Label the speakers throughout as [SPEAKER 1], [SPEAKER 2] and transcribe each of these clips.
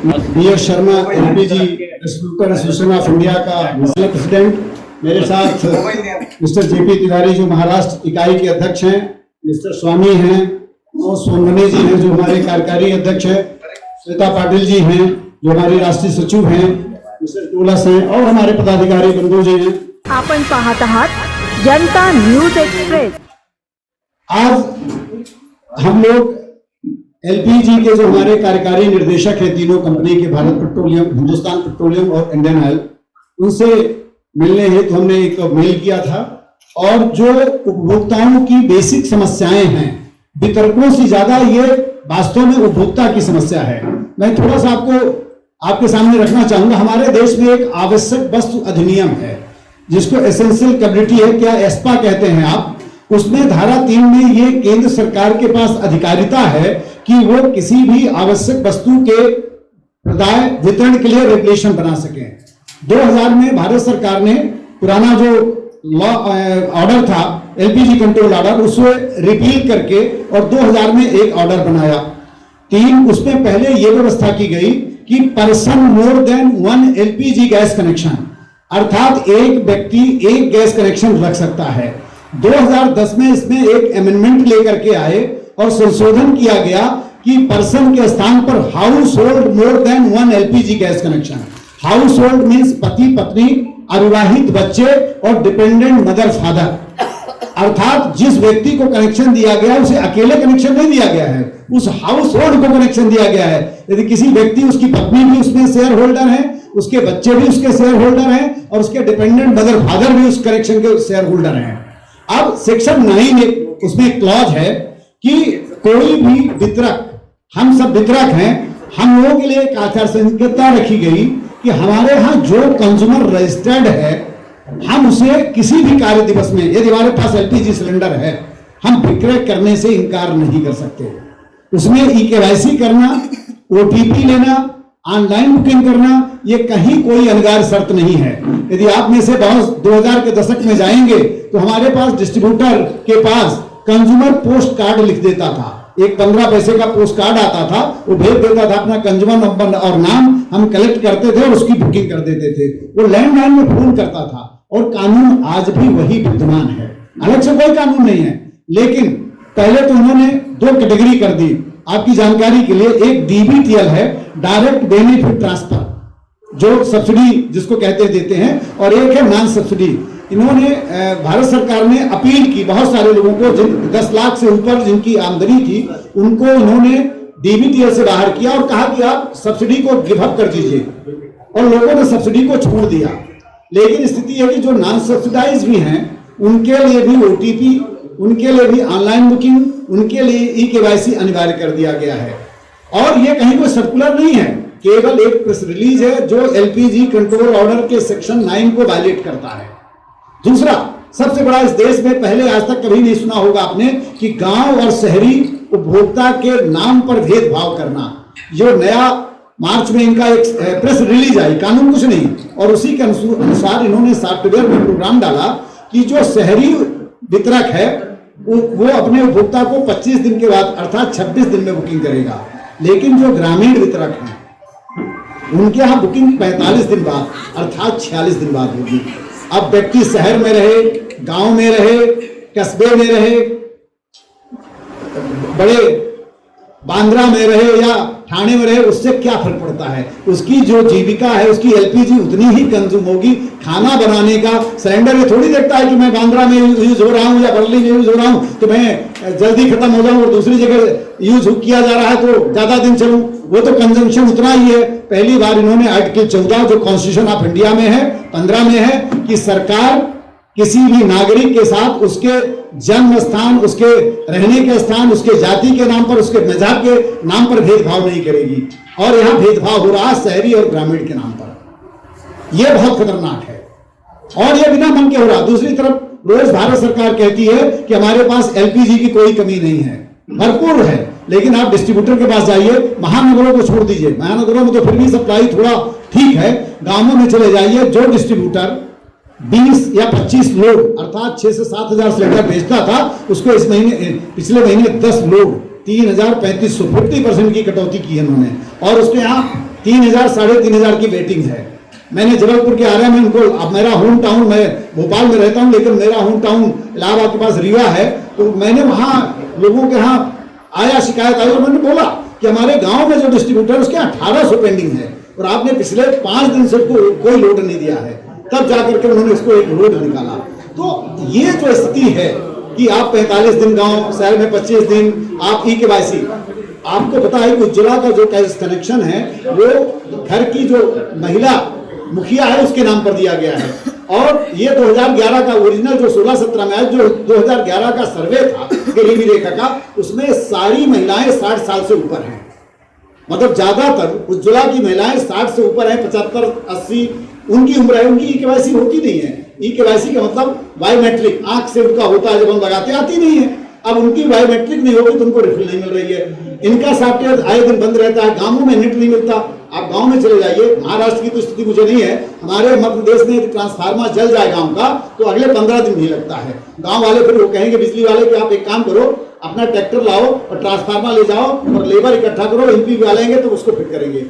[SPEAKER 1] B S Sharma LPG distributor association of India का national president, मेरे साथ मिस्टर जेपी तिवारी जो महाराष्ट्र इकाई के अध्यक्ष हैं, मिस्टर स्वामी हैं और सोनवने जी हैं जो हमारे कार्यकारी अध्यक्ष हैं, श्वेता पाटिल जी हैं जो हमारे राष्ट्रीय सचिव हैं, मिस्टर टोलस हैं और हमारे पदाधिकारी बंधु जी हैं।
[SPEAKER 2] आपण पाहत आहात जनता न्यूज एक्सप्रेस।
[SPEAKER 1] आज हम लोग एलपीजी के जो हमारे कार्यकारी निर्देशक हैं तीनों कंपनी के, भारत पेट्रोलियम, हिंदुस्तान पेट्रोलियम और इंडियन ऑयल, उनसे मिलने हेतु हमने एक मेल किया था और जो उपभोक्ताओं की बेसिक समस्याएं हैं, वितरकों से ज्यादा ये वास्तव में उपभोक्ता की समस्या है। मैं थोड़ा सा आपके सामने रखना चाहूंगा। हमारे देश में एक आवश्यक वस्तु अधिनियम है जिसको एसेंशियल कमोडिटी है, क्या एस्पा कहते हैं आप, उसमें धारा 3 में ये केंद्र सरकार के पास अधिकारिता है कि वो किसी भी आवश्यक वस्तु के प्रदाय वितरण के लिए रेगुलेशन बना सके। 2000 में भारत सरकार ने पुराना जो लॉ ऑर्डर था एलपीजी कंट्रोल ऑर्डर, उसको रिपील करके और 2000 में एक ऑर्डर बनाया 3। उसमें पहले ये व्यवस्था की गई कि person more than 1 LPG gas connection, अर्थात एक व्यक्ति एक गैस कनेक्शन रख सकता है। 2010 में इसमें एक अमेंडमेंट लेकर के आए और संशोधन किया गया कि पर्सन के स्थान पर house hold more than 1 LPG gas connection. House hold means पति पत्नी, अविवाहित बच्चे और डिपेंडेंट मदर फादर, अर्थात जिस व्यक्ति को कनेक्शन दिया गया उसे अकेले कनेक्शन नहीं दिया गया है, उस हाउस होल्ड को कनेक्शन दिया गया है। यदि किसी व्यक्ति, उसकी पत्नी भी उसमें शेयर होल्डर है, उसके बच्चे भी उसके शेयर होल्डर हैं और उसके डिपेंडेंट मदर फादर भी उस कनेक्शन के शेयर होल्डर हैं। अब सेक्शन 9 उसमें एक क्लॉज है कि कोई भी वितरक, हम सब वितरक हैं, हम लोगों के लिए एक आचार संहिता रखी गई कि हमारे यहाँ जो कंज्यूमर रजिस्टर्ड है, हम उसे किसी भी कार्य दिवस में, यदि हमारे पास एलपीजी सिलेंडर है, हम विक्रय करने से इनकार नहीं कर सकते। उसमें ई-केवाईसी करना, ओटीपी लेना, ऑनलाइन बुकिंग करना, ये कहीं कोई अनिवार्य शर्त नहीं है। यदि आप में से बहुत 2000 के दशक में जाएंगे तो हमारे पास डिस्ट्रीब्यूटर के पास कंज्यूमर पोस्ट कार्ड लिख देता था, एक 15 पैसे का पोस्ट कार्ड आता था, वो भेज देता था अपना कंज्यूमर नंबर और नाम, हम कलेक्ट करते थे और उसकी बुकिंग कर देते थे। वो लैंडलाइन में फोन करता था और कानून आज भी वही विद्यमान है, अलग से कोई कानून नहीं है। लेकिन पहले तो उन्होंने 2 कैटेगरी कर दी आपकी जानकारी के लिए। एक डीबीटीएल है, डायरेक्ट बेनिफिट ट्रांसफर, जो सब्सिडी जिसको कहते देते हैं, और एक है नॉन सब्सिडी। इन्होंने भारत सरकार ने अपील की बहुत सारे लोगों को, जिन 10 लाख से ऊपर जिनकी आमदनी थी, उनको इन्होंने डीबीटीएल से बाहर किया और कहा कि आप सब्सिडी को गिव अप कर दीजिए, और लोगों ने सब्सिडी को छोड़ दिया। लेकिन स्थिति है कि जो नॉन सब्सिडाइज भी हैं उनके लिए भी ओटीपी, उनके लिए भी ऑनलाइन बुकिंग, उनके लिए ई-केवाईसी अनिवार्य कर दिया गया है। और ये कहीं कोई सर्कुलर नहीं है, केवल एक प्रेस रिलीज है जो एलपीजी कंट्रोल ऑर्डर के सेक्शन 9 को वायलेट करता है। दूसरा सबसे बड़ा, इस देश में पहले आज तक कभी नहीं सुना होगा आपने कि गांव और शहरी उपभोक्ता के नाम पर भेदभाव करना। जो नया मार्च में इनका एक प्रेस रिलीज आई, कानून कुछ नहीं, और उसी के अनुसार इन्होंने सॉफ्टवेयर में प्रोग्राम डाला कि जो शहरी वितरक है वो अपने उपभोक्ता को 25 दिन के बाद अर्थात 26 दिन में बुकिंग करेगा। लेकिन जो ग्रामीण वितरक हैं उनके यहाँ बुकिंग 45 दिन बाद अर्थात 46 दिन बाद होगी। अब व्यक्ति शहर में रहे, गांव में रहे, कस्बे में रहे, बड़े बांद्रा में रहे या ठाणे में रहे, उससे क्या फर्क पड़ता है? उसकी जो जीविका है उसकी एलपीजी उतनी ही कंज्यूम होगी। खाना बनाने का सिलेंडर ये थोड़ी देखता है कि मैं बांद्रा में यूज हो रहा हूँ या बरली में यूज हो रहा हूँ तो मैं जल्दी खत्म हो जाऊं और दूसरी जगह यूज किया जा रहा है तो ज्यादा दिन चलूं। वो तो कंजम्पशन उतना ही है। पहली बार इन्होंने आर्टिकल 14 जो कॉन्स्टिट्यूशन ऑफ इंडिया में है, 15 में है कि सरकार किसी भी नागरिक के साथ उसके जन्म स्थान, उसके रहने के स्थान, उसके जाति के नाम पर, उसके मजहब के नाम पर भेदभाव नहीं करेगी। और यहाँ भेदभाव हो रहा है शहरी और ग्रामीण के नाम पर। यह बहुत खतरनाक है और यह बिना मन के हो रहा। दूसरी तरफ रोज भारत सरकार कहती है कि हमारे पास एलपीजी की कोई कमी नहीं है, भरपूर है। लेकिन आप डिस्ट्रीब्यूटर के पास जाइए, महानगरों को छोड़ दीजिए, महानगरों में तो फिर भी सप्लाई थोड़ा ठीक है, गांवों में चले जाइए, जो डिस्ट्रीब्यूटर 20 या 25 लोग अर्थात 6 से 7 हजार सिलेंडर बेचता था, उसको इस महीने, पिछले महीने 10 लोग 3,3500 50% की कटौती की है उन्होंने। और उसके यहाँ 3,000 3,500 की वेटिंग है। मैंने जबलपुर के आर्या में उनको, अब मेरा होम टाउन, मैं भोपाल में रहता हूं लेकिन मेरा होम टाउन इलाहाबाद के पास रीवा है, तो मैंने वहां लोगों के यहाँ आया, शिकायत आई और मैंने बोला कि हमारे गांव में जो डिस्ट्रीब्यूटर है उसके 1800 पेंडिंग है और आपने पिछले 5 दिन से उसको कोई लोड नहीं दिया है, तब जाकर के उन्होंने इसको एक लोड निकाला। तो ये जो स्थिति है कि आप 45 दिन गांव, शहर में 25 दिन आप ई-केवाईसी, आपको पता है कि उज्ज्वला का जो कनेक्शन है वो घर की जो महिला मुखिया है उसके नाम पर दिया गया है और ये 2011 का ओरिजिनल जो 16-17 में जो 2011 का सर्वे था गरीबी रेखा का, उसमें सारी महिलाएं 60 साल से ऊपर हैं। मतलब ज्यादातर उज्ज्वला की महिलाएं 60 से ऊपर है, 75-80 उनकी उम्र है, उनकी ई-केवाईसी होती नहीं है। ई-केवाईसी का मतलब बायोमेट्रिक आंख से उनका होता है, जब हम लगाते आती नहीं है। अब उनकी बायोमेट्रिक नहीं होगी तो उनको रिफिल नहीं मिल रही है। इनका सॉफ्टवेयर आए दिन बंद रहता है, गांवों में नेट नहीं मिलता। आप गांव में चले जाइए, महाराष्ट्र की तो स्थिति मुझे नहीं है, हमारे मध्य प्रदेश में ट्रांसफार्मर जल जाए गांव का तो अगले 15 दिन नहीं लगता है। गांव वाले फिर वो कहेंगे बिजली वाले कि आप एक काम करो, अपना ट्रैक्टर लाओ और ट्रांसफार्मर ले जाओ और लेबर इकट्ठा करो, एमपी वाले आएंगे तो उसको फिट करेंगे।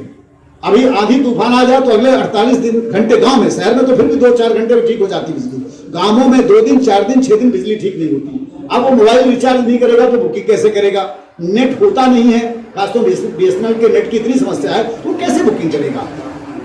[SPEAKER 1] अभी आधी तूफान आ जाए तो अगले 48 घंटे गांव में, शहर में तो फिर भी 2-4 घंटे में ठीक हो जाती बिजली, गांवों में 2 दिन 4 दिन 6 दिन बिजली ठीक नहीं होती। अब वो मोबाइल रिचार्ज नहीं करेगा तो बुकिंग कैसे करेगा? नेट होता नहीं है, खासतौर बीएसएनएल के नेट की इतनी समस्या है, तो कैसे बुकिंग करेगा?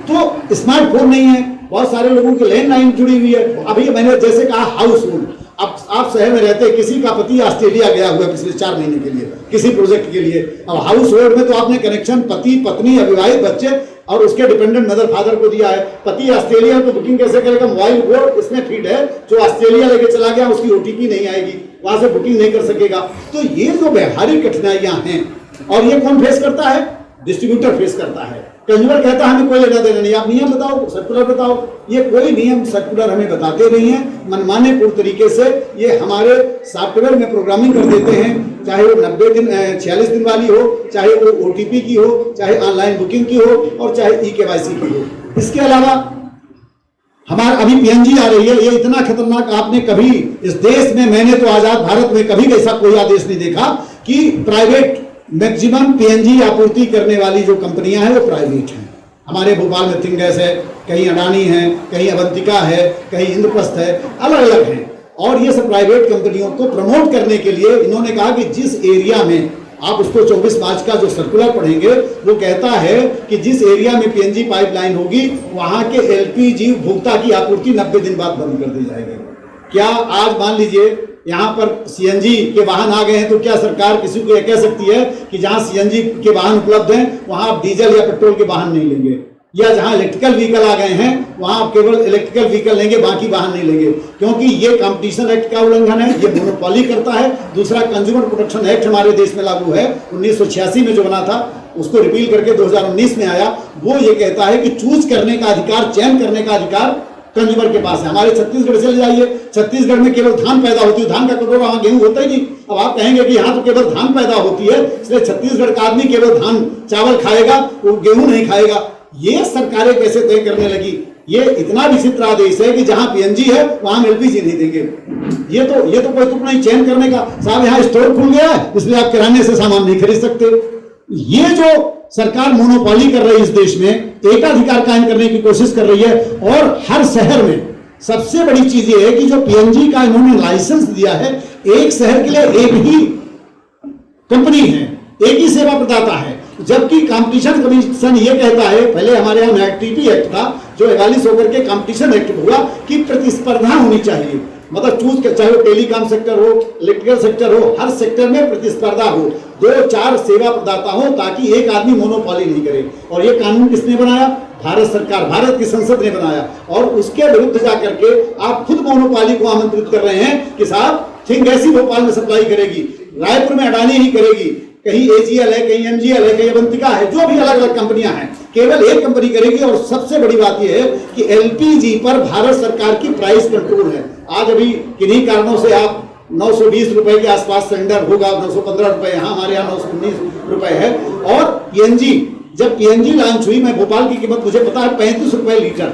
[SPEAKER 1] तो स्मार्टफोन नहीं है, बहुत सारे लोगों की लैंडलाइन जुड़ी हुई है। अभी मैंने जैसे कहा हाउस होल्ड, अब आप शहर में रहते हैं, किसी का पति ऑस्ट्रेलिया गया हुआ पिछले 4 महीने के लिए किसी प्रोजेक्ट के लिए, अब हाउस होल्ड में तो आपने कनेक्शन पति पत्नी अविवाहित बच्चे और उसके डिपेंडेंट मदर फादर को दिया है। पति ऑस्ट्रेलिया तो बुकिंग कैसे करेगा? मोबाइल कोड इसमें फिट है, जो ऑस्ट्रेलिया लेके चला गया उसकी ओटीपी नहीं आएगी, वहां से बुकिंग नहीं कर सकेगा। तो ये जो व्यवहारिक कठिनाइयां हैं, और ये कौन फेस करता है? डिस्ट्रीब्यूटर फेस करता है। कंज्यूमर कहता है हमें कोई लेना देना नहीं, आप नियम बताओ, सर्कुलर बताओ। ये कोई नियम सर्कुलर हमें बताते नहीं है, मनमाने पूर्ण तरीके से ये हमारे सॉफ्टवेयर में प्रोग्रामिंग कर देते हैं, चाहे वो 90 दिन 46 दिन वाली हो, चाहे वो ओटीपी की हो, चाहे ऑनलाइन बुकिंग की हो और चाहे ई-केवाईसी की हो। इसके अलावा हमारा अभी पीएनजी आ रही है, ये इतना खतरनाक, आपने कभी इस देश में, मैंने तो आजाद भारत में कभी ऐसा कोई आदेश नहीं देखा कि प्राइवेट मैक्सिमम पीएनजी आपूर्ति करने वाली जो कंपनियां हैं वो प्राइवेट हैं। हमारे भोपाल में थिंग गैस है, कहीं अडानी है, कहीं अवंतिका है, कहीं इंद्रप्रस्थ है, अलग अलग हैं। और ये सब प्राइवेट कंपनियों को प्रमोट करने के लिए इन्होंने कहा कि जिस एरिया में आप उसको 24 मार्च का जो सर्कुलर पढ़ेंगे वो कहता है कि जिस एरिया में पीएनजी पाइपलाइन होगी वहां के एलपीजी उपभोक्ता की आपूर्ति 90 दिन बाद बंद कर दी जाएगी। क्या आज मान लीजिए यहाँ पर सीएनजी के वाहन आ गए हैं तो क्या सरकार किसी को यह कह सकती है कि जहां सीएनजी के वाहन उपलब्ध हैं वहां आप डीजल या पेट्रोल के वाहन नहीं लेंगे, या जहां इलेक्ट्रिकल व्हीकल आ गए हैं वहां आप केवल इलेक्ट्रिकल व्हीकल लेंगे, बाकी वाहन नहीं लेंगे? क्योंकि ये कंपटीशन एक्ट का उल्लंघन है, ये मोनोपोली करता है। दूसरा, कंज्यूमर प्रोटेक्शन एक्ट हमारे देश में लागू है, 1986 में जो बना था उसको रिपील करके 2019 में आया। वो ये कहता है कि चूज करने का अधिकार, चयन करने का अधिकार कंज्यूमर के पास है। हमारे छत्तीसगढ़ से ले जाइए, छत्तीसगढ़ में केवल धान पैदा होती है, धान का कटोरा, वहां गेहूं होता ही नहीं। अब आप कहेंगे कि यहाँ तो केवल धान पैदा होती है इसलिए छत्तीसगढ़ का आदमी केवल धान चावल खाएगा, वो गेहूं नहीं खाएगा। ये सरकारें कैसे तय करने लगी? ये इतना विचित्र आदेश है कि जहां पीएनजी है वहां एलपीजी नहीं देंगे। ये तो कोई तुम नहीं चयन करने का, साहब यहाँ स्टोर खुल गया है इसलिए आप किराने से सामान नहीं खरीद सकते। ये जो सरकार मोनोपोली कर रही है इस देश में, एकाधिकार कायम करने की कोशिश कर रही है। और हर शहर में सबसे बड़ी चीज ये है कि जो पीएनजी का इन्होंने लाइसेंस दिया है, एक शहर के लिए एक ही कंपनी है, एक ही सेवा प्रदाता है, जबकि कंपटीशन कमीशन ये कहता है, पहले हमारे यहाँ टीपी एक्ट था जो 41 होकर के कंपटीशन एक्ट हुआ कि प्रतिस्पर्धा होनी चाहिए। मतलब चूज कर, चाहे वो टेलीकॉम सेक्टर हो, इलेक्ट्रिकल सेक्टर हो, हर सेक्टर में प्रतिस्पर्धा हो, 2-4 सेवा प्रदाता हो, ताकि एक आदमी मोनोपोली नहीं करे। और ये कानून किसने बनाया? भारत सरकार, भारत की संसद ने बनाया। और उसके विरुद्ध जाकर के आप खुद मोनोपोली को आमंत्रित कर रहे हैं कि साहब थिंग गैस ही भोपाल में सप्लाई करेगी, रायपुर में अडानी ही करेगी, कहीं एजीएल है, कहीं एमजीएल है, कहीं अवंतिका है, जो भी अलग अलग कंपनियां हैं, केवल एक कंपनी करेगी। और सबसे बड़ी बात यह है कि एलपीजी पर भारत सरकार की प्राइस कंट्रोल है। आज अभी किन्हीं कारणों से आप 920 रुपए के आसपास सिलेंडर होगा, 915 रुपए, यहाँ हमारे यहाँ 919 रुपए है। और पीएनजी, जब पीएनजी लॉन्च हुई, मैं भोपाल की कीमत मुझे पता है 35 रुपए लीटर,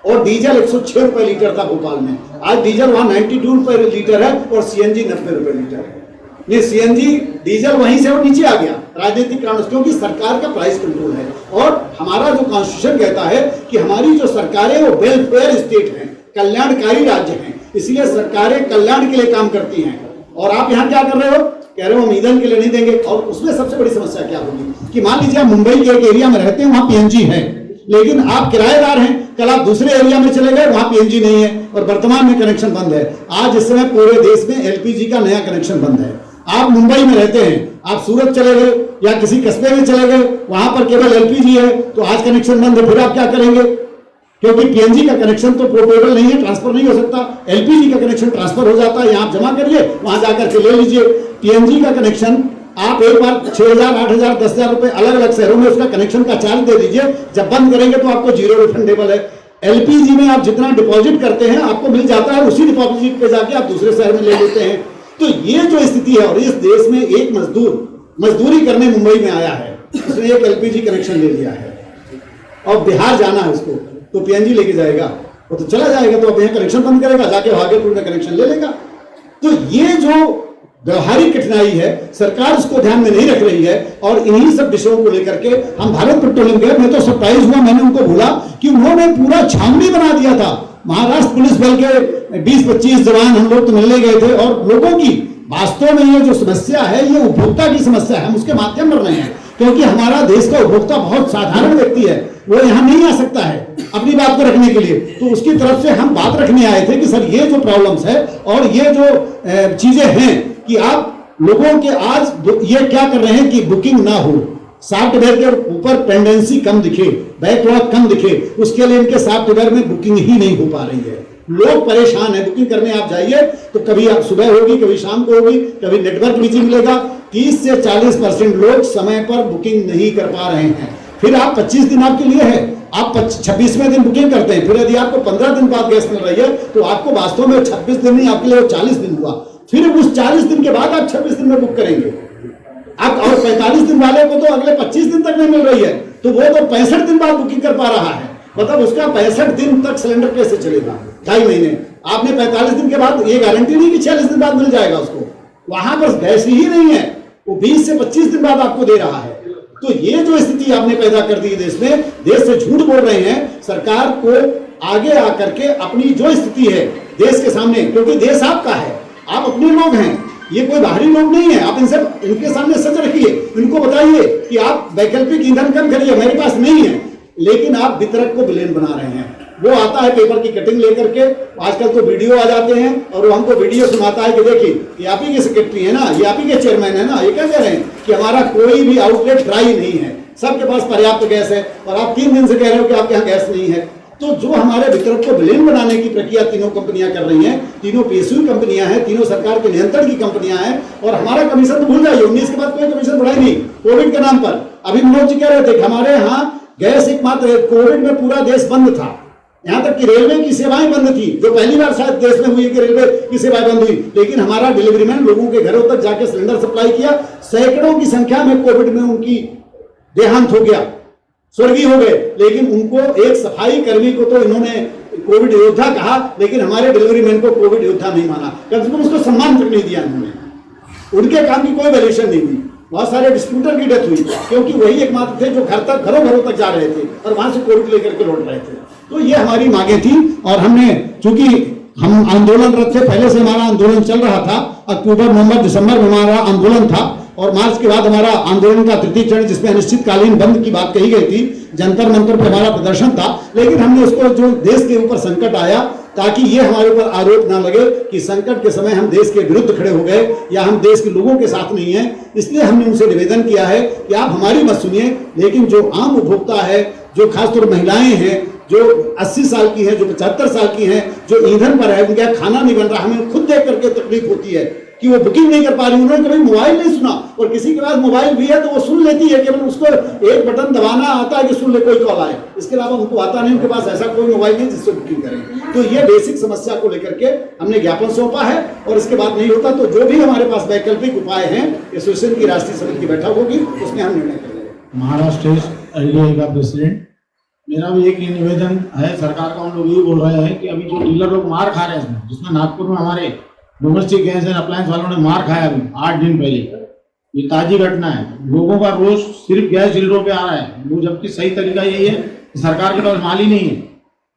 [SPEAKER 1] और डीजल 106 रुपए लीटर था भोपाल में। आज डीजल वहां 92 रुपए लीटर है और सीएनजी 90 रुपए लीटर है। नहीं, सीएनजी डीजल वहीं से और नीचे आ गया राजनीतिक कारणों से, क्योंकि सरकार का प्राइस कंट्रोल है। और हमारा जो कॉन्स्टिट्यूशन कहता है कि हमारी जो सरकारें वो वेलफेयर स्टेट हैं, कल्याणकारी राज्य हैं, इसलिए सरकारें कल्याण के लिए काम करती हैं। और आप यहाँ क्या कर रहे हो, कह रहे हो हम ईंधन के लिए नहीं देंगे। और उसमें सबसे बड़ी समस्या क्या होगी कि मान लीजिए आप मुंबई के एक एरिया में रहते हैं, वहां पीएनजी है, लेकिन आप किराएदार हैं, कल आप दूसरे एरिया में चले गए, वहां पीएनजी नहीं है और वर्तमान में कनेक्शन बंद है। आज इस समय पूरे देश में एलपीजी का नया कनेक्शन बंद है। आप मुंबई में रहते हैं, आप सूरत चले गए या किसी कस्बे में चले गए, वहां पर केवल एलपीजी है, तो आज कनेक्शन बंद है, फिर आप क्या करेंगे? क्योंकि पीएनजी का कनेक्शन तो पोर्टेबल नहीं है, ट्रांसफर नहीं हो सकता। एलपीजी का कनेक्शन ट्रांसफर हो जाता है, यहाँ आप जमा करिए, वहां जाकर के ले लीजिए। पीएनजी का कनेक्शन आप एक बार 6,000, 8,000, 10,000 रुपए अलग अलग शहरों में उसका कनेक्शन का चार्ज दे दीजिए, जब बंद करेंगे तो आपको जीरो रिफंडेबल है। एलपीजी में आप जितना डिपॉजिट करते हैं आपको मिल जाता है, उसी डिपॉजिट पे जाके आप दूसरे शहर में ले लेते हैं। तो ये जो स्थिति है, और इस देश में एक मजदूर मजदूरी करने मुंबई में आया है, उसने एक एलपीजी कनेक्शन ले लिया है और बिहार जाना है उसको, तो पीएनजी लेके जाएगा, वो तो चला जाएगा, तो अब यहाँ कनेक्शन बंद करेगा, जाके भागलपुर में कनेक्शन ले लेगा। तो ये जो व्यवहारिक कठिनाई है, सरकार उसको ध्यान में नहीं रख रही है। और इन्हीं सब विषयों को लेकर के हम भारत पेट्रोलियम गए, मैं तो सरप्राइज हुआ, मैंने उनको बोला कि उन्होंने पूरा छावनी बना दिया था। महाराष्ट्र पुलिस बल के 20-25 जवान हम लोग तो मिलने गए थे, और लोगों की वास्तव में ये जो समस्या है, ये उपभोक्ता की समस्या है, हम उसके माध्यम बढ़ रहे हैं। क्योंकि हमारा देश का उपभोक्ता बहुत साधारण व्यक्ति है, वो यहाँ नहीं आ सकता है अपनी बात को रखने के लिए, तो उसकी तरफ से हम बात रखने आए थे कि सर ये जो प्रॉब्लम्स है और ये जो चीजें हैं कि आप लोगों के आज ये क्या कर रहे हैं कि बुकिंग ना हो, सॉफ्टवेयर के ऊपर पेंडेंसी कम दिखे, बैकलॉग कम दिखे, उसके लिए इनके सॉफ्टवेयर में बुकिंग ही नहीं हो पा रही है। लोग परेशान है, बुकिंग करने आप जाइए तो कभी आप सुबह होगी, कभी शाम को होगी, कभी नेटवर्क बिजी मिलेगा। 30 से 40% लोग समय पर बुकिंग नहीं कर पा रहे हैं। फिर आप 25 दिन आपके लिए है, आप 26वें दिन बुकिंग करते हैं, फिर यदि आपको 15 दिन बाद गैस मिल रही है तो आपको वास्तव में 26 दिन नहीं, आपके लिए 40 दिन हुआ। फिर उस 40 दिन के बाद आप 26 दिन में बुक करेंगे आप, और 45 दिन वाले को तो अगले 25 दिन तक नहीं मिल रही है, तो वो तो 65 दिन बाद बुकिंग कर पा रहा है। मतलब उसका 65 दिन तक सिलेंडर कैसे चलेगा? 2.5 महीने। आपने 45 दिन के बाद ये गारंटी नहीं कि 46 दिन बाद मिल जाएगा उसको, वहां पर गैस ही नहीं है, वो 20 से 25 दिन बाद आपको दे रहा है। तो ये जो स्थिति आपने पैदा कर दी देश में, देश से झूठ बोल रहे हैं। सरकार को आगे आकर के अपनी जो स्थिति है देश के सामने, क्योंकि देश आपका है, आप अपने लोग हैं, ये कोई बाहरी लोग नहीं है, आप इनके सामने सच रखिए, इनको बताइए कि आप वैकल्पिक ईंधन कम करिए, मेरे पास नहीं है, लेकिन आप वितरक को विलेन बना रहे हैं। वो आता है पेपर की कटिंग लेकर के, आजकल तो वीडियो आ जाते हैं और वो हमको वीडियो सुनाता है कि देखिए ये आप ही के सेक्रेटरी है ना, ये आप ही के चेयरमैन है ना, ये क्या कह रहे हैं कि हमारा कोई भी आउटलेट ड्राई नहीं है, सबके पास पर्याप्त गैस है, और आप 3 दिन से कह रहे हो कि आपके यहाँ गैस नहीं है। तो जो हमारे वितरक को विलेन बनाने की प्रक्रिया तीनों कंपनियां कर रही हैं, तीनों पीएसयू कंपनियां हैं, तीनों सरकार के नियंत्रण की कंपनियां हैं, और हमारा कमीशन तो भूल जाइए, 19 के बाद कोई कमीशन बढ़ाई नहीं कोविड के नाम पर। अभी मनोज जी कह रहे थे कि हमारे यहाँ गैस एकमात्र, कोविड में पूरा देश बंद था, यहां तक कि रेलवे की सेवाएं बंद थी, जो पहली बार शायद देश में हुई है कि रेलवे की सेवाएं बंद हुई, लेकिन हमारा डिलीवरी मैन लोगों के घरों तक जाके सिलेंडर सप्लाई किया। सैकड़ों की संख्या में कोविड में उनकी देहांत हो गया, स्वर्गीय हो गए, लेकिन उनको एक सफाई कर्मी को तो इन्होंने कोविड योद्धा कहा, लेकिन हमारे डिलीवरी मैन को कोविड योद्धा नहीं माना, कम से कम उसको सम्मान तक नहीं दिया इन्होंने, उनके काम की कोई वैल्यूएशन नहीं हुई। बहुत सारे डिस्ट्रीब्यूटर की डेथ हुई क्योंकि वही एकमात्र थे जो घरों घरों तक जा रहे थे और वहां से कोविड लेकर के लौट रहे थे। तो ये हमारी मांगे थी, और हमने, चूंकि हम आंदोलनरत थे, पहले से हमारा आंदोलन चल रहा था, अक्टूबर, नवंबर, दिसंबर में हमारा आंदोलन था, और मार्च के बाद हमारा आंदोलन का तृतीय चरण जिसमें अनिश्चितकालीन बंद की बात कही गई थी, जंतर मंतर पर हमारा प्रदर्शन था, लेकिन हमने उसको, जो देश के ऊपर संकट आया, ताकि ये हमारे ऊपर आरोप ना लगे कि संकट के समय हम देश के विरुद्ध खड़े हो गए या हम देश के लोगों के साथ नहीं हैं, इसलिए हमने उनसे निवेदन किया है कि आप हमारी मत सुनिए, लेकिन जो आम उपभोक्ता है, जो खासतौर महिलाएं हैं, जो 80 साल की हैं, जो 75 साल की हैं, जो ईंधन पर है, उनके यहाँ खाना नहीं बन रहा, हमें खुद देख करके तकलीफ होती है कि वो बुकिंग नहीं कर पा रही। उन्होंने कभी मोबाइल नहीं सुना, और किसी के पास मोबाइल भी है तो वो सुन लेती है, केवल उसको एक बटन दबाना आता है कि सुन ले, कोई कॉल आए, इसके अलावा उनको आता नहीं, उनके पास ऐसा कोई मोबाइल नहीं जिससे बुकिंग करें। तो ये बेसिक समस्या को लेकर के हमने ज्ञापन सौंपा है, और इसके बाद नहीं होता तो जो भी हमारे पास वैकल्पिक उपाय हैं, एसोसिएशन की राष्ट्रीय समिति की बैठक होगी, उसमें हम निर्णय करेंगे।
[SPEAKER 3] महाराष्ट्र एलडीए का प्रेसिडेंट, मेरा भी एक निवेदन है सरकार का, हम लोग ये बोल रहे हैं कि अभी जो डीलर लोग मार खा रहे हैं, जिसमें नागपुर में हमारे डोमेस्टिक गैस एंड अप्लायंस वालों ने मार खाया अभी 8 दिन पहले। ये ताजी घटना है। लोगों का रोज सिर्फ गैस सिलेंडरों पे आ रहा है, वो जबकि सही तरीका यही है कि सरकार के पास माल ही नहीं है।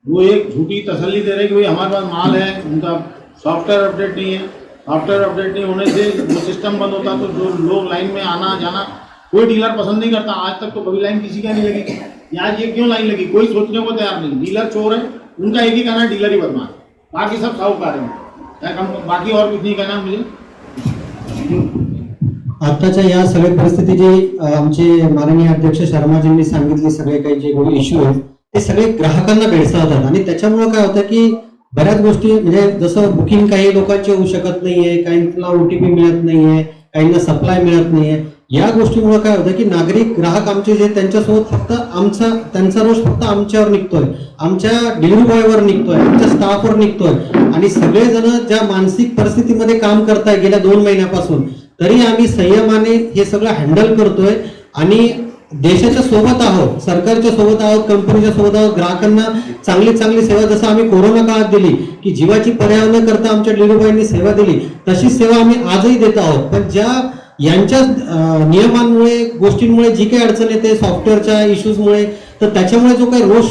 [SPEAKER 3] वो एक झूठी तसल्ली दे रहे हैं कि भाई हमारे पास माल है, उनका सॉफ्टवेयर अपडेट नहीं है। सॉफ्टवेयर अपडेट नहीं होने से वो सिस्टम बंद होता तो जो लोग लाइन में आना जाना, कोई डीलर पसंद नहीं करता। आज तक तो कभी लाइन किसी का नहीं लगी। आज ये क्यों लाइन लगी, कोई सोचने को तैयार नहीं। डीलर चोर है, उनका एक ही कहना है डीलर ही बदमाश, बाकी सब साहूकार हैं। बाकी और कुछ नहीं कहना मुझे।
[SPEAKER 4] आताच्या या सगळ्या परिस्थिती जी आमचे माननीय अध्यक्ष शर्माजींनी सांगितली, सगळे काही जे इश्यू आहेत ते सगळे ग्राहकांना भेडसावतात आणि त्याच्यामुळे काय होतं की बऱ्याच गोष्टी म्हणजे जसं बुकिंग काही लोकांची होऊ शकत नाहीये, काहींना ओटीपी मिळत नाहीये, काहींना सप्लाय मिळत नाहीये. या गोष्टीमुळे काय होतं की नागरिक ग्राहक आमचे जे त्यांच्यासोबत फक्त त्यांचा रोष फक्त आमच्यावर निघतोय, आमच्या डिलिव्हरी बॉयवर निघतोय, आमच्या स्टाफवर निघतोय आणि सगळेजण ज्या मानसिक परिस्थितीमध्ये काम करताय गेल्या 2 महिन्यापासून, तरी आम्ही संयमाने हे सगळं हँडल करतोय आणि देशाच्या सोबत आहोत, सरकारच्या सोबत आहोत, कंपनीच्या सोबत आहोत. ग्राहकांना चांगली चांगली सेवा जसं आम्ही कोरोना काळात दिली की जीवाची पर्याय न करता आमच्या डिलिव्हरी बॉयनी सेवा दिली, तशी सेवा आम्ही आजही देत आहोत. पण ज्या यांच्या नियमांमुळे गोष्टींमुळे जी काही अडचण येते सॉफ्टवेअरच्या इश्यूजमुळे, तर त्याच्यामुळे जो काही रोष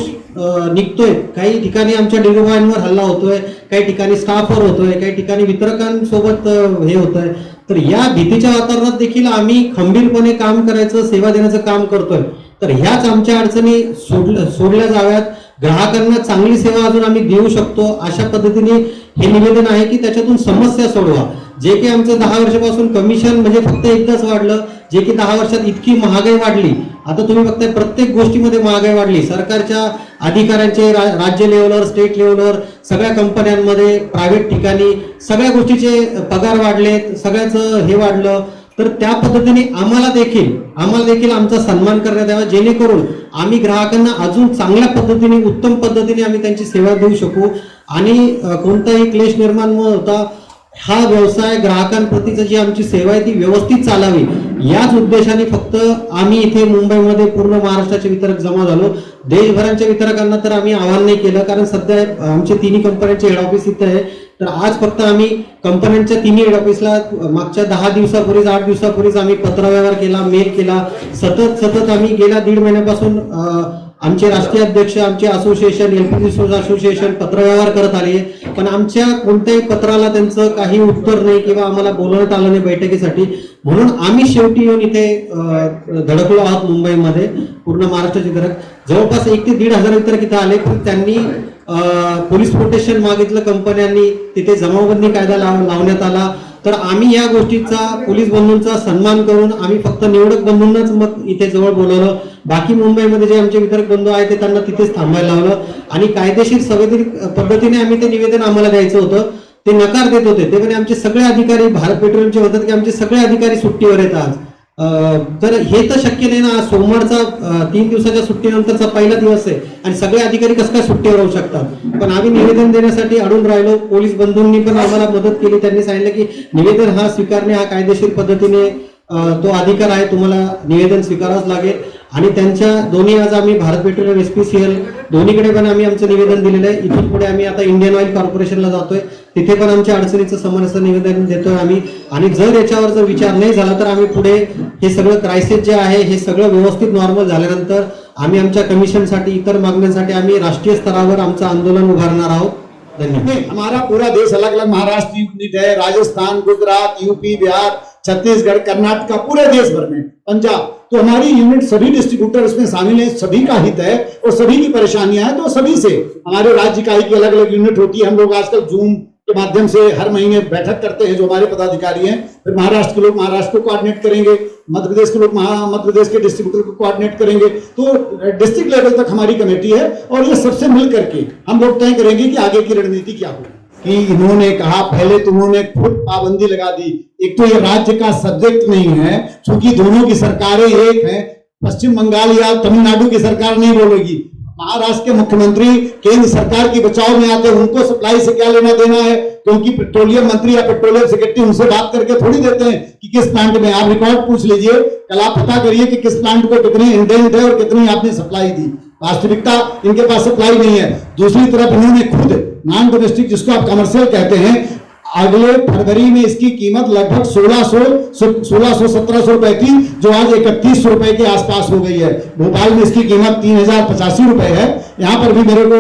[SPEAKER 4] निघतोय, काही ठिकाणी आमच्या डिलिव्हरी बॉयवर हल्ला होतोय, काही ठिकाणी स्टाफवर होतोय, काही ठिकाणी वितरकांसोबत हे होतंय. तर या भीतीच्या वातावरणात देखील आम्ही खंबीरपणे काम करायचं, सेवा देण्याचं काम करतोय. तर ह्याच आमच्या अडचणी सोडल्या जाव्यात, ग्राहकांना चांगली सेवा अजून आम्ही देऊ शकतो, अशा पद्धतीने हे निवेदन आहे की त्याच्यातून समस्या सोडवा. जे की आमचं 10 वर्षापासून कमिशन म्हणजे फक्त एकदाच वाढलं, जे की 10 वर्षात इतकी महागाई वाढली. आता तुम्ही बघताय प्रत्येक गोष्टीमध्ये महागाई वाढली. सरकारच्या अधिकाऱ्यांचे राज्य लेवलवर, स्टेट लेवलवर, सगळ्या कंपन्यांमध्ये, प्रायव्हेट ठिकाणी सगळ्या गोष्टीचे पगार वाढलेत, सगळ्याचं हे वाढलं. तर त्या पद्धतीने आम्हाला देखील आमचा सन्मान करण्यात यावा, जेणेकरून आम्ही ग्राहकांना अजून चांगल्या पद्धतीने, उत्तम पद्धतीने आम्ही त्यांची सेवा देऊ शकू आणि कोणताही क्लेश निर्माण न होता हा व्यवसाय ग्राहकांप्रतीची जी आमची सेवा आहे ती व्यवस्थित चालावी, याच उद्देशाने फक्त आम्ही इथे मुंबईमध्ये पूर्ण महाराष्ट्राचे वितरक जमा झालो. देशभरांच्या वितरकांना तर आम्ही आवाहन नाही केलं, कारण सध्या आमचे तिन्ही कंपन्यांचे हेड ऑफिस इथे आहे. तर आज फक्त आम्ही कंपन्यांच्या तिन्ही हेड ऑफिसला मागच्या 10 दिवसापूर्वीच, 8 दिवसापूर्वीच आम्ही पत्रव्यवहार केला, मेल केला. सतत आम्ही गेल्या 1.5 महिन्यापासून आमचे राष्ट्रीय अध्यक्ष, आमचे असोसिएशन, एलपीजी असोसिएशन पत्रव्यवहार करत आले, पण आमच्या कोणत्याही पत्राला त्यांचं काही उत्तर नाही किंवा आम्हाला बोलवण्यात आलं नाही बैठकीसाठी. म्हणून आम्ही शेवटी येऊन इथे धडकलो आहोत मुंबईमध्ये. पूर्ण महाराष्ट्राचे वितरक जवळपास 1 ते 1,500 वितरक इथे आले, पण त्यांनी पोलीस प्रोटेक्शन मागितलं कंपन्यांनी, तिथे जमावबंदी कायदा लावण्यात आला. तर आम्ही या गोष्टीचा, पोलीस बंधूंचा सन्मान करून आम्ही फक्त निवडक बंधूंनाच मग इथे जवळ बोलवलं. बाकी मुंबईमध्ये जे आमचे वितरक बंधू आहेत ते त्यांना तिथेच थांबायला लावलं आणि कायदेशीर संवैधानिक पद्धतीने आम्ही ते निवेदन आम्हाला द्यायचं होतं, ते नकार देत होते. ते म्हणजे आमचे सगळे अधिकारी, भारत पेट्रोलियमचे होतात की आमचे सगळे अधिकारी सुट्टीवर आहेत आज. तर हे तर शक्य नाही ना. सोमवारचा 3 दिवसाच्या सुट्टीनंतरचा पहिला दिवस आहे आणि सगळे अधिकारी कसं काय सुट्टीवर राहू शकतात. पण आम्ही निवेदन देण्यासाठी अडून राहिलो. पोलीस बंधूंनी पण आम्हाला मदत केली. त्यांनी सांगितलं की निवेदन हा स्वीकारणे हा कायदेशीर पद्धतीने तो अधिकार आहे, तुम्हाला निवेदन स्वीकारावंच लागेल. आणि त्यांच्या दोन्ही आज आम्ही भारत पेट्रोलियम, SPCL दोन्हीकडे पण आम्ही आमचं निवेदन दिलेलं आहे. इथून पुढे आम्ही आता इंडियन ऑइल कॉर्पोरेशनला जातोय, तिथे पण आमच्या अडचणीचं समस्या निवेदन देतोय आम्ही. आणि जर याच्यावर जर विचार नाही झाला तर आम्ही पुढे हे सगळं क्रायसिस जे आहे हे सगळं व्यवस्थित नॉर्मल झाल्यानंतर आम्ही आमच्या कमिशनसाठी, इतर मागण्यांसाठी आम्ही राष्ट्रीय स्तरावर आमचं आंदोलन उभारणार आहोत. धन्यवाद.
[SPEAKER 1] हमारा पूरा देश अलग अलग, महाराष्ट्र यूनिट है, राजस्थान, गुजरात, यूपी, बिहार, छत्तीसगढ़, कर्नाटक, पूरे देश भर में, पंजाब, तो हमारी यूनिट सभी डिस्ट्रीब्यूटर इसमें शामिल हैं. सभी का हित है और सभी की परेशानियां हैं, तो सभी से हमारे राज्य इकाई की अलग अलग यूनिट होती है. हम लोग आजकल जूम के माध्यम से हर महीने बैठक करते हैं, जो हमारे पदाधिकारी हैं. फिर महाराष्ट्र के लोग महाराष्ट्र को कोऑर्डिनेट करेंगे, मध्य प्रदेश के लोग मध्य प्रदेश के डिस्ट्रीब्यूटर को कोऑर्डिनेट करेंगे. तो डिस्ट्रिक्ट लेवल तक हमारी कमेटी है और ये सबसे मिल करके हम लोग तय करेंगे कि आगे की रणनीति क्या होगी. कि इन्होंने कहा, पहले तो उन्होंने खुद पाबंदी लगा दी. एक तो ये राज्य का सब्जेक्ट नहीं है, क्योंकि दोनों की सरकारें एक हैं. पश्चिम बंगाल या तमिलनाडु की सरकार नहीं बोलेगी. महाराष्ट्र के मुख्यमंत्री केंद्र सरकार की बचाव में आते हैं, उनको सप्लाई से क्या लेना देना है, क्योंकि पेट्रोलियम मंत्री या पेट्रोलियम सेक्रेटरी उनसे बात करके थोड़ी देते हैं कि किस प्लांट में. आप रिकॉर्ड पूछ लीजिए, कल आप पता करिए कि किस प्लांट को कितनी इंडेंट है और कितनी आपने सप्लाई दी. वास्तविकता इनके पास सप्लाई नहीं है. दूसरी तरफ इन्होंने खुद नॉन डोमेस्टिक, जिसको आप कमर्शियल कहते हैं, अगले फरवरी में इसकी कीमत लगभग 1600-1700 रुपए थी, जो आज 3100 रुपए के आसपास हो गई है। भोपाल में इसकी कीमत 3085 रुपए है, यहाँ पर भी मेरे को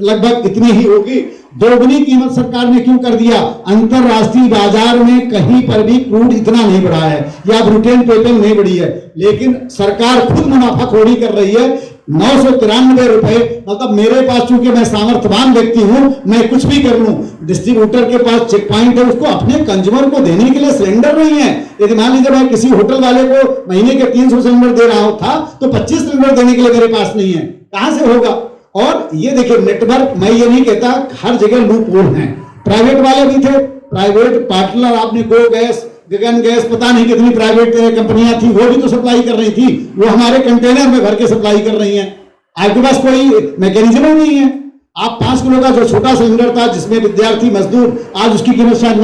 [SPEAKER 1] लगभग इतनी ही होगी। दोगुनी कीमत सरकार ने क्यों कर दिया? अंतरराष्ट्रीय बाजार में कहीं पर भी क्रूड इतना नहीं बढ़ा है या ब्रिटेन पेपर नहीं बढ़ी है, लेकिन सरकार खुद मुनाफाखोरी कर रही है। 993 रुपए, मतलब मेरे पास, चूंकि मैं सामर्थ्यवान व्यक्ति हूं, मैं कुछ भी कर लूं, डिस्ट्रीब्यूटर के पास चेक पॉइंट है, उसको अपने कंज्यूमर को देने के लिए सिलेंडर नहीं है। यदि मान लीजिए मैं किसी होटल वाले को महीने के 300 सिलेंडर दे रहा था, तो 25 सिलेंडर देने के लिए मेरे पास नहीं है, कहां से होगा? और ये देखिए नेटवर्क, मैं ये नहीं कहता हर जगह लूप होल हैं, प्राइवेट वाले भी थे, प्राइवेट पार्टनर, आपने गो गैस, गगन गैस, पता नहीं कितनी प्राइवेट कंपनियां थी, वो भी तो सप्लाई कर रही थी, वो हमारे कंटेनर में भर के सप्लाई कर रही हैं। आपके पास कोई मैकेनिज्म नहीं है। आप 5 किलो का जो छोटा सिलेंडर था, जिसमें विद्यार्थी मजदूर, आज उसकी कीमत शायद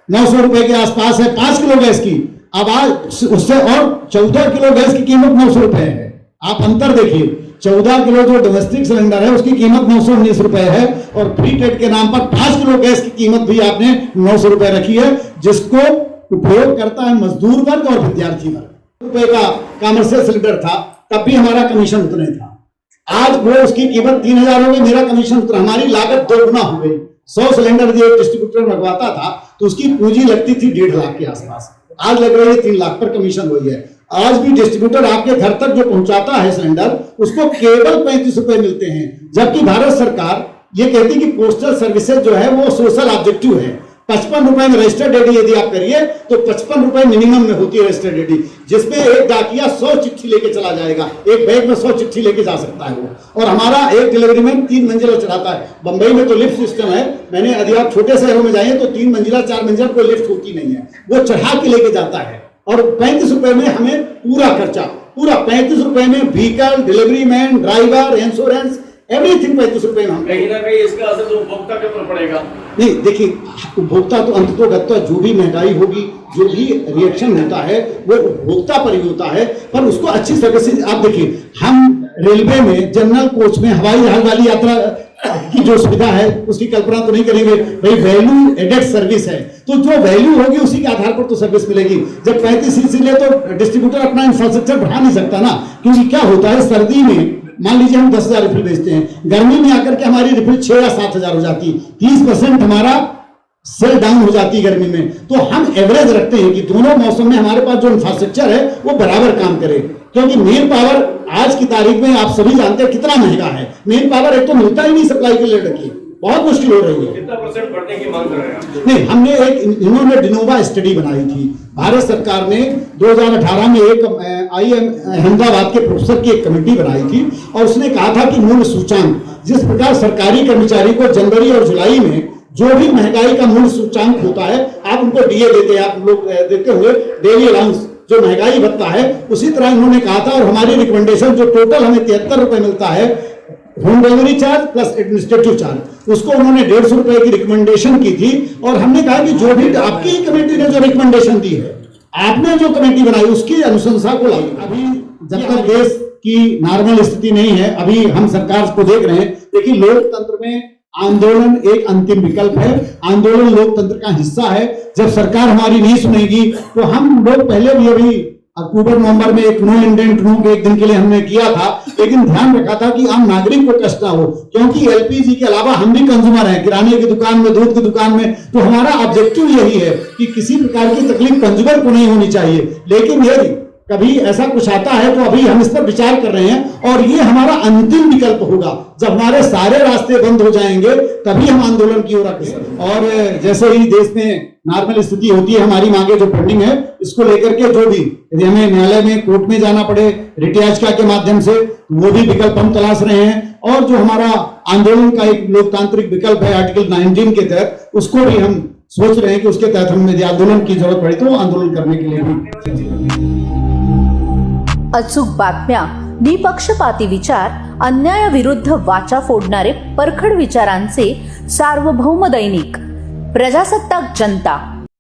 [SPEAKER 1] 900 रुपए के आसपास है 5 किलो गैस की। अब आज उससे और 14 किलो गैस की कीमत 900 रुपए है। आप अंतर देखिए, 14 किलो जो डोमेस्टिक सिलेंडर है उसकी कीमत 919 रुपए है, और फ्री ट्रेड के नाम पर 5 किलो गैस की कीमत भी आपने 900 रुपए रखी है, जिसको उपयोग करता है मजदूर वर्ग और विद्यार्थी वर्ग। रुपए का कमर्शियल सिलेंडर था, तब भी हमारा कमीशन उतना ही था। आज वो उसकी कीमत 3000 हो गई, मेरा कमीशन उतना, हमारी लागत 2 गुना हो गई। 100 सिलेंडर जो डिस्ट्रीब्यूटर मंगवाता था तो उसकी पूंजी लगती थी 1.5 लाख के आसपास, आज लग रही है 3 लाख पर कमीशन हुई है। आज भी डिस्ट्रीब्यूटर आपके घर तक जो पहुंचाता है सिलेंडर, उसको केवल 35 रुपए मिलते हैं, जबकि भारत सरकार ये कहती है कि पोस्टल सर्विसेज जो है वो सोशल ऑब्जेक्टिव है। 55 रुपए में रजिस्टर्ड एडी यदि आप करिए तो 55 रुपए मिनिमम में होती है रजिस्टर्ड एडी, जिसमें एक डाकिया 100 चिट्ठी लेके चला जाएगा, एक बैग में 100 चिट्ठी लेके जा सकता है वो। और हमारा एक डिलीवरी मैन 3 मंजिला चढ़ाता है। बंबई में तो लिफ्ट सिस्टम है, मैंने यदि आप छोटे शहरों में जाइए तो 3 मंजिला 4 मंजिला कोई लिफ्ट होती नहीं है, वो चढ़ा के लेके जाता है। और 35 रुपए में हमें पूरा खर्चा, पूरा 35 रुपए में vehicle, delivery man, driver, insurance, everything 35 रुपए में हम।
[SPEAKER 5] कहीं ना कहीं इसका असर तो उपभोक्ता के ऊपर पड़ेगा।
[SPEAKER 1] नहीं देखिए, उपभोक्ता तो अंततोगत्वा जो भी महंगाई होगी, जो भी रिएक्शन होता है वो उपभोक्ता पर ही होता है, पर उसको अच्छी सर्विसेज। आप देखिए, हम रेलवे में जनरल कोच में हवाई जहाज वाली यात्रा की जो सुविधा है उसकी कल्पना तो नहीं करेंगे भाई, वैल्यू एडेड सर्विस है, तो जो वैल्यू होगी उसी के आधार पर तो सर्विस मिलेगी। जब 35 सीसी ले तो डिस्ट्रीब्यूटर अपना इंफ्रास्ट्रक्चर बढ़ा नहीं सकता ना, क्योंकि क्या होता है, सर्दी में मान लीजिए हम 10,000 रिफिल बेचते हैं, गर्मी में आकर के हमारी रिफिल 6 या 7,000 हो जाती, 30% हमारा सेल डाउन हो जाती है गर्मी में। तो हम एवरेज रखते हैं कि दोनों मौसम में हमारे पास जो इंफ्रास्ट्रक्चर है वो बराबर काम करे, क्योंकि मेन पावर आज की तारीख में आप सभी जानते हैं कितना महंगा है। मेन पावर एक तो मिलता ही नहीं सप्लाई के लिए, रखिए बहुत मुश्किल हो रही है।
[SPEAKER 5] कितना % बढ़ने की मांग कर रहे हैं?
[SPEAKER 1] नहीं, हमने एक, इन्होंने डिनोवा स्टडी बनाई थी भारत सरकार ने 2018 में, एक IIM अहमदाबाद के प्रोफेसर की एक कमेटी बनाई थी, और उसने कहा था कि मूल्य सूचांक, जिस प्रकार सरकारी कर्मचारी को जनवरी और जुलाई में जो भी महंगाई का मूल्य सूचांक होता है, आप उनको डीए देते हैं, आप लोग देते हुए डेली अलाउंस जो महंगाई भत्ता है, उसी तरह इन्होंने कहा था। और हमारी रिकमेंडेशन जो टोटल हमें 73 रुपए मिलता है, home delivery charge plus administrative charge, उसको उन्होंने 150 रुपए की रिकमेंडेशन की थी। और हमने कहा कि जो भी आपकी कमेटी ने जो रिकमेंडेशन दी है, आपने जो कमेटी बनाई उसकी अनुशंसा को लाई। अभी जब तक देश की नॉर्मल स्थिति नहीं है, अभी हम सरकार को देख रहे हैं, देखिए लोकतंत्र में आंदोलन एक अंतिम विकल्प है, आंदोलन लोकतंत्र का हिस्सा है। जब सरकार हमारी नहीं सुनेगी तो हम लोग, पहले भी अभी अक्टूबर नवंबर में एक नो इंडेंट नो के एक दिन के लिए हमने किया था, लेकिन ध्यान रखा था कि आम नागरिक को कष्ट ना हो, क्योंकि LPG के अलावा हम भी कंज्यूमर हैं, किराने की दुकान में, दूध की दुकान में, तो हमारा ऑब्जेक्टिव यही है कि किसी प्रकार की तकलीफ कंज्यूमर को नहीं होनी चाहिए। लेकिन यदि कभी ऐसा कुछ आता है तो अभी हम इस पर विचार कर रहे हैं, और ये हमारा अंतिम विकल्प होगा। जब हमारे सारे रास्ते बंद हो जाएंगे तभी हम आंदोलन की ओर आगे। और जैसे ही देश में नॉर्मल स्थिति होती है, हमारी मांगे जो पेंडिंग है, इसको लेकर के जो भी, यदि हमें न्यायालय में, कोर्ट में जाना पड़े रिट याचिका के माध्यम से, वो भी विकल्प हम तलाश रहे हैं। और जो हमारा आंदोलन का एक लोकतांत्रिक विकल्प है आर्टिकल 19 के तहत, उसको भी हम सोच रहे हैं कि उसके तहत हमें यदि आंदोलन की जरूरत पड़ी तो आंदोलन करने के लिए भी।
[SPEAKER 2] अचूक बातम्या, निपक्षपाती विचार, अन्यायाविरुद्ध वाचा फोडणारे परखड विचारांचे सार्वभौम दैनिक प्रजासत्ताक जनता।